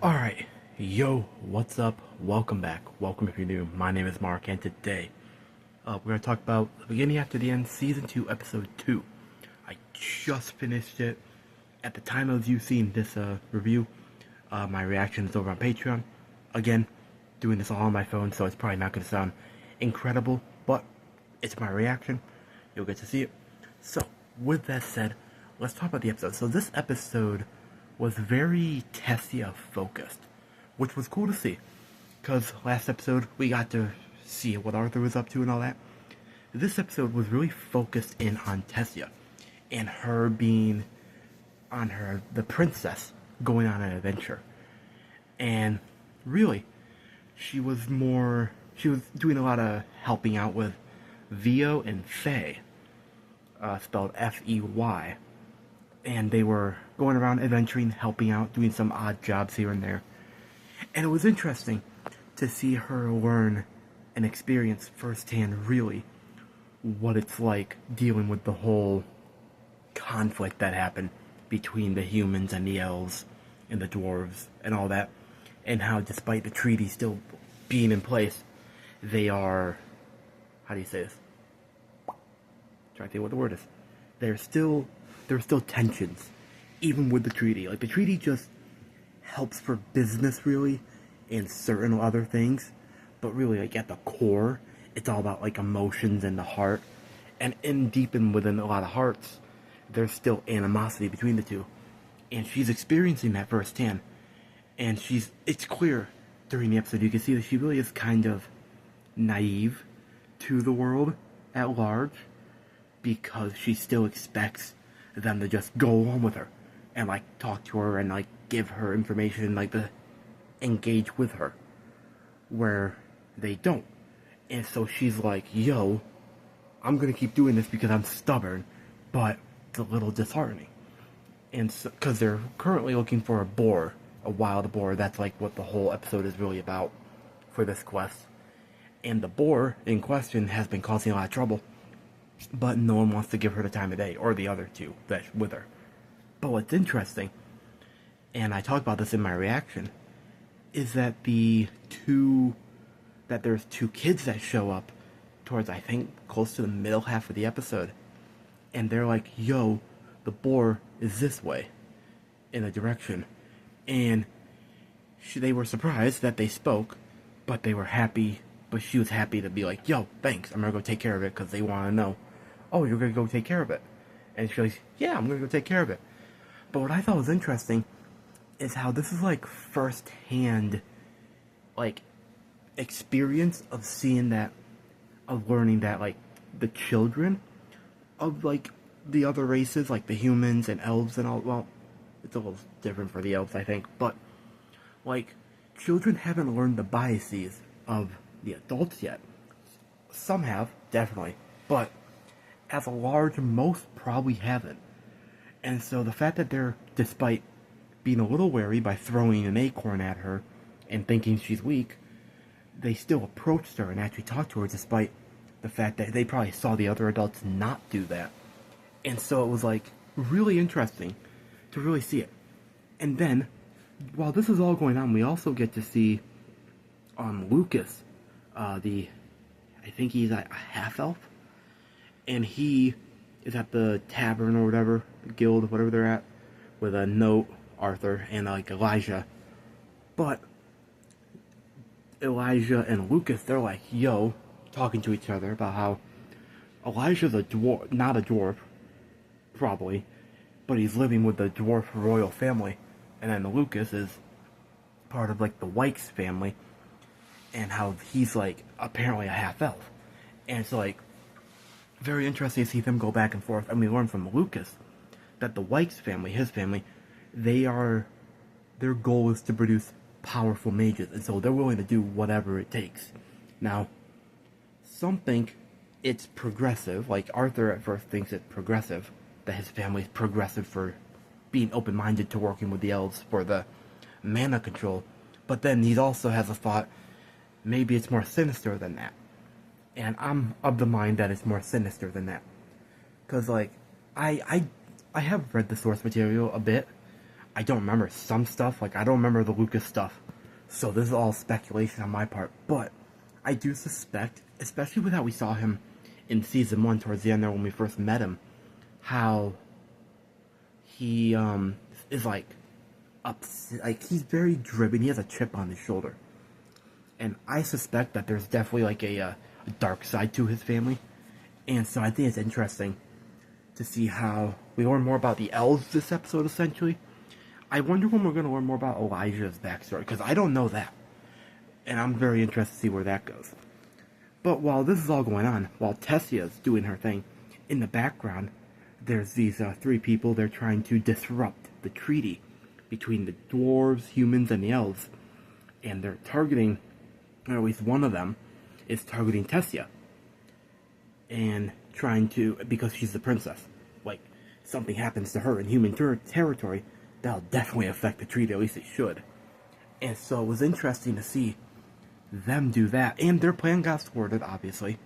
Alright, yo, what's up? Welcome back. Welcome if you're new. My name is Mark, and today we're going to talk about The Beginning After the End, Season 2, Episode 2. I just finished it. At the time of you seeing this review, my reaction is over on Patreon. Again, doing this all on my phone, so it's probably not going to sound incredible, but it's my reaction. You'll get to see it. So, with that said, let's talk about the episode. So this episode was very Tessia focused, which was cool to see, because last episode we got to see what Arthur was up to and all that. This episode was really focused in on Tessia, and her being on the princess, going on an adventure. And really, she was doing a lot of helping out with Vio and Faye, spelled F-E-Y. And they were going around adventuring, helping out, doing some odd jobs here and there. And it was interesting to see her learn and experience firsthand, really, what it's like dealing with the whole conflict that happened between the humans and the elves and the dwarves and all that. And how, despite the treaty still being in place, they are... How do you say this? Trying to think what the word is. There's still tensions, even with the treaty. Like, the treaty just helps for business, really, and certain other things. But really, like, at the core, it's all about, like, emotions and the heart. And deep within a lot of hearts, there's still animosity between the two. And she's experiencing that firsthand. And it's clear during the episode, you can see that she really is kind of naive to the world at large, because she still expects them to just go along with her and, like, talk to her and, like, give her information and, like, engage with her, where they don't. And so she's like, yo, I'm gonna keep doing this because I'm stubborn, but it's a little disheartening. And so, because they're currently looking for a wild boar. That's, like, what the whole episode is really about for this quest. And the boar in question has been causing a lot of trouble, but no one wants to give her the time of day, or the other two that's with her. But what's interesting, and I talk about this in my reaction, is that there's two kids that show up towards, I think, close to the middle half of the episode, and they're like, yo, the boar is this way, in a direction. And they were surprised that they spoke, but they were happy, but she was happy to be like, yo, thanks, I'm gonna go take care of it, because they want to know, oh, you're gonna go take care of it. And she's like, yeah, I'm gonna go take care of it. But what I thought was interesting is how this is, like, first-hand, like, experience of seeing that, of learning that, like, the children of, like, the other races, like the humans and elves and all, well, it's a little different for the elves, I think, but, like, children haven't learned the biases of the adults yet. Some have, definitely, but as a large, most probably haven't. And so the fact that they're, despite being a little wary by throwing an acorn at her and thinking she's weak, they still approached her and actually talked to her, despite the fact that they probably saw the other adults not do that. And so it was, like, really interesting to really see it. And then, while this is all going on, we also get to see Lucas, I think he's a half-elf, and he is at the tavern or whatever, the guild, whatever they're at, with a note, Arthur, and, like, Elijah. But Elijah and Lucas, they're like, yo, talking to each other about how Elijah's a dwarf, not a dwarf, probably, but he's living with the dwarf royal family, and then Lucas is part of, like, the Wykes family, and how he's, like, apparently a half-elf. And it's, like, very interesting to see them go back and forth. And we learn from Lucas that the Wykes family, his family, their goal is to produce powerful mages, and so they're willing to do whatever it takes. Now, some think it's progressive, like Arthur at first thinks it's progressive, that his family's progressive for being open-minded to working with the elves for the mana control, but then he also has a thought, maybe it's more sinister than that. And I'm of the mind that it's more sinister than that. Because, like, I have read the source material a bit I don't remember some stuff. Like, I don't remember the Lucas stuff. So this is all speculation on my part. But I do suspect, especially with how we saw him in Season 1 towards the end there when we first met him, how he is like upset, like he's very driven. He has a chip on his shoulder, and I suspect that there's definitely like a dark side to his family, and so I think it's interesting to see how we learn more about the elves this episode. Essentially, I wonder when we're going to learn more about Elijah's backstory, because I don't know that, and I'm very interested to see where that goes. But while this is all going on, while Tessia's doing her thing, in the background, there's these 3 people. They're trying to disrupt the treaty between the dwarves, humans, and the elves. And they're targeting, or at least one of them, is targeting Tessia. And trying to, because she's the princess. Like, something happens to her in human territory, that'll definitely affect the treaty, at least it should. And so it was interesting to see them do that. And their plan got thwarted, obviously.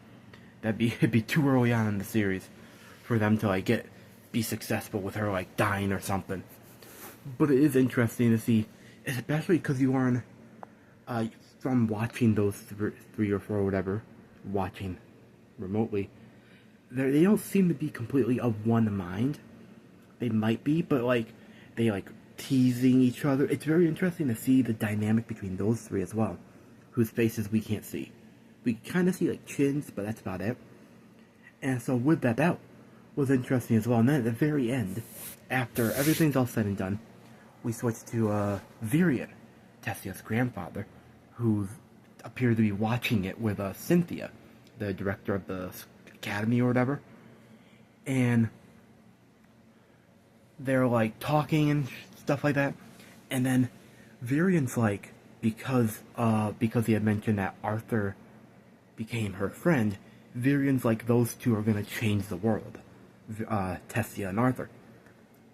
It'd be too early on in the series for them to like be successful with her like dying or something. But it is interesting to see, especially because you learn from watching those 3 or 4 or whatever, watching remotely, they don't seem to be completely of one mind. They might be, but like they like teasing each other. It's very interesting to see the dynamic between those 3 as well, whose faces we can't see. We kind of see like chins, but that's about it. And so with that was interesting as well. And then at the very end, after everything's all said and done, we switch to Virion, Tessia's grandfather, who appeared to be watching it with Cynthia, the director of the academy or whatever. And they're like talking and stuff like that. And then Virion's like, because he had mentioned that Arthur became her friend, Virion's like, those 2 are gonna change the world, Tessia and Arthur.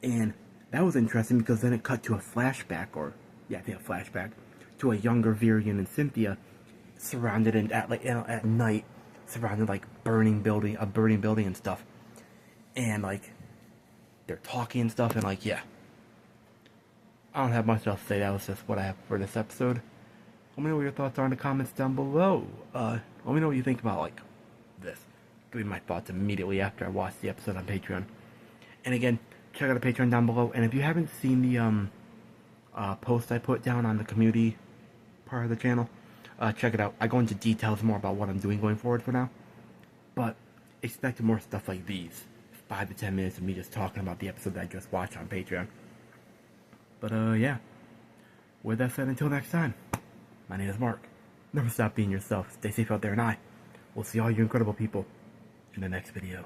And that was interesting because then it cut to a flashback, to a younger Virion and Cynthia surrounded at night, surrounded like a burning building and stuff, and like they're talking and stuff, and like I don't have much else to say. That was just what I have for this episode. Let me know what your thoughts are in the comments down below. Let me know what you think about like this. Give me my thoughts immediately after I watch the episode on Patreon. And again, check out the Patreon down below. And if you haven't seen the post I put down on the community part of the channel, check it out. I go into details more about what I'm doing going forward for now. But expect more stuff like these. 5 to 10 minutes of me just talking about the episode that I just watched on Patreon. But yeah. With that said, until next time, my name is Mark. Never stop being yourself. Stay safe out there, and I will see all you incredible people in the next video.